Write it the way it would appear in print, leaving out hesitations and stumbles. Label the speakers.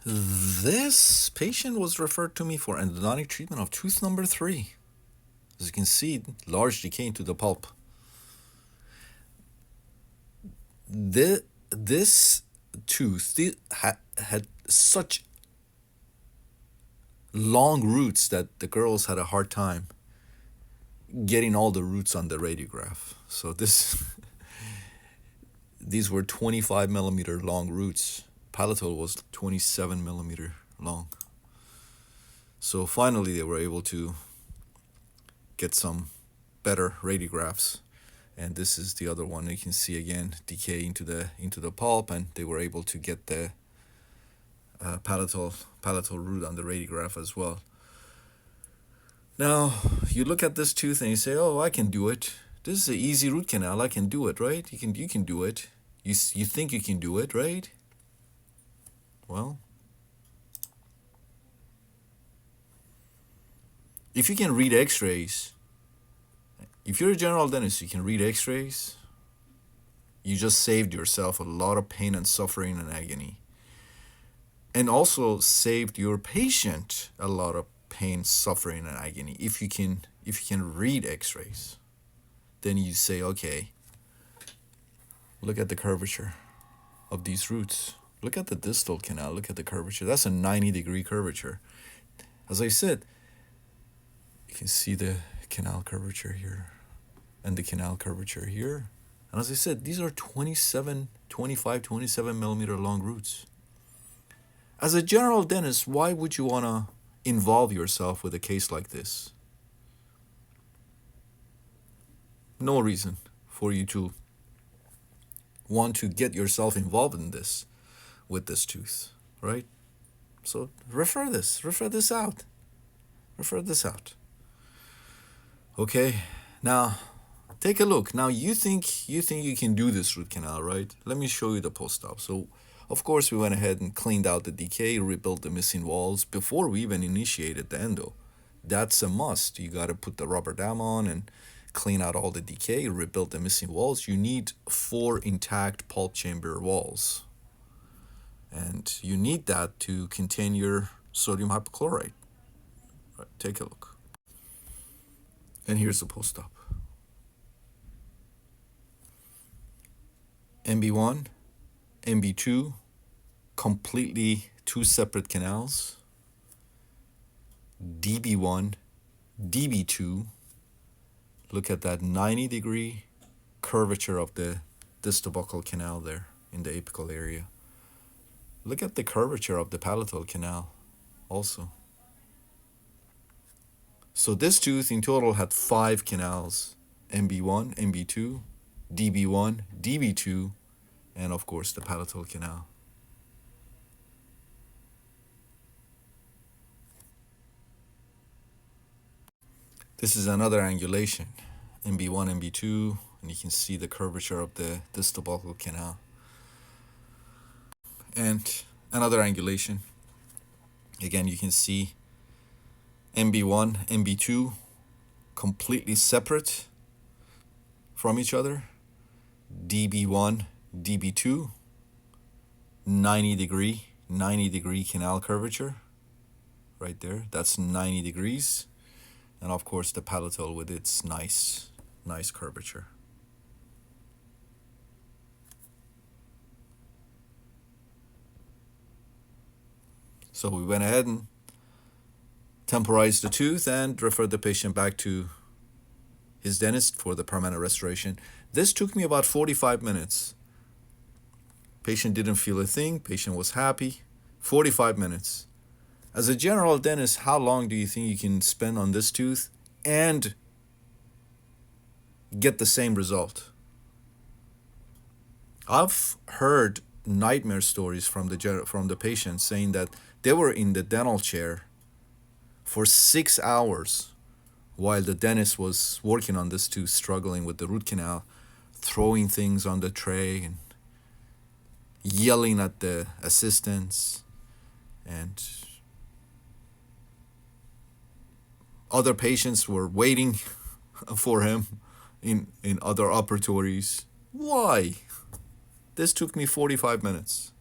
Speaker 1: This patient was referred to me for endodontic treatment of tooth number 3. As you can see, large decay into the pulp. This tooth had such long roots that the girls had a hard time getting all the roots on the radiograph. So these were 25 millimeter long roots. Palatal was 27 millimeter long. So finally they were able to get some better radiographs. And this is the other one. You can see again decay into the pulp, and they were able to get the palatal root on the radiograph as well. Now you look at this tooth and you say, "Oh, I can do it. This is an easy root canal. I can do it, right? You can do it. You think you can do it, right?" Well, if you can read X-rays, if you're a general dentist, you can read X-rays. You just saved yourself a lot of pain and suffering and agony, and also saved your patient a lot of pain, suffering, and agony. If you can read X-rays, then you say, okay, look at the curvature of these roots. Look at the distal canal. Look at the curvature. That's a 90-degree curvature. As I said, you can see the canal curvature here and the canal curvature here. And as I said, these are 27 millimeter long roots. As a general dentist, why would you want to involve yourself with a case like this? No reason for you to want to get yourself involved in this with this tooth, right? So refer this out. Okay, now take a look. Now you think you can do this root canal, right? Let me show you the post-op. So of course we went ahead and cleaned out the decay, rebuilt the missing walls before we even initiated the endo. That's a must. You got to put the rubber dam on and clean out all the decay, rebuild the missing walls. You need 4 intact pulp chamber walls. And you need that to contain your sodium hypochlorite. Right, take a look. And here's the post-op. MB1, MB2, completely 2 separate canals. DB1, DB2. Look at that 90-degree curvature of the distal buccal canal there in the apical area. Look at the curvature of the palatal canal also. So this tooth in total had 5 canals: MB1, MB2, DB1, DB2, and of course the palatal canal. This is another angulation, MB1, MB2, and you can see the curvature of the distal buccal canal. And another angulation. Again, you can see MB1, MB2 completely separate from each other. DB1, DB2, 90-degree canal curvature right there. That's 90 degrees. And of course the palatal with its nice curvature. So we went ahead and temporized the tooth and referred the patient back to his dentist for the permanent restoration. This took me about 45 minutes. Patient didn't feel a thing. Patient was happy. 45 minutes. As a general dentist, how long do you think you can spend on this tooth and get the same result? I've heard nightmare stories from the patients saying that they were in the dental chair for 6 hours while the dentist was working on this tooth, struggling with the root canal, throwing things on the tray and yelling at the assistants, and other patients were waiting for him in other operatories. Why? This took me 45 minutes.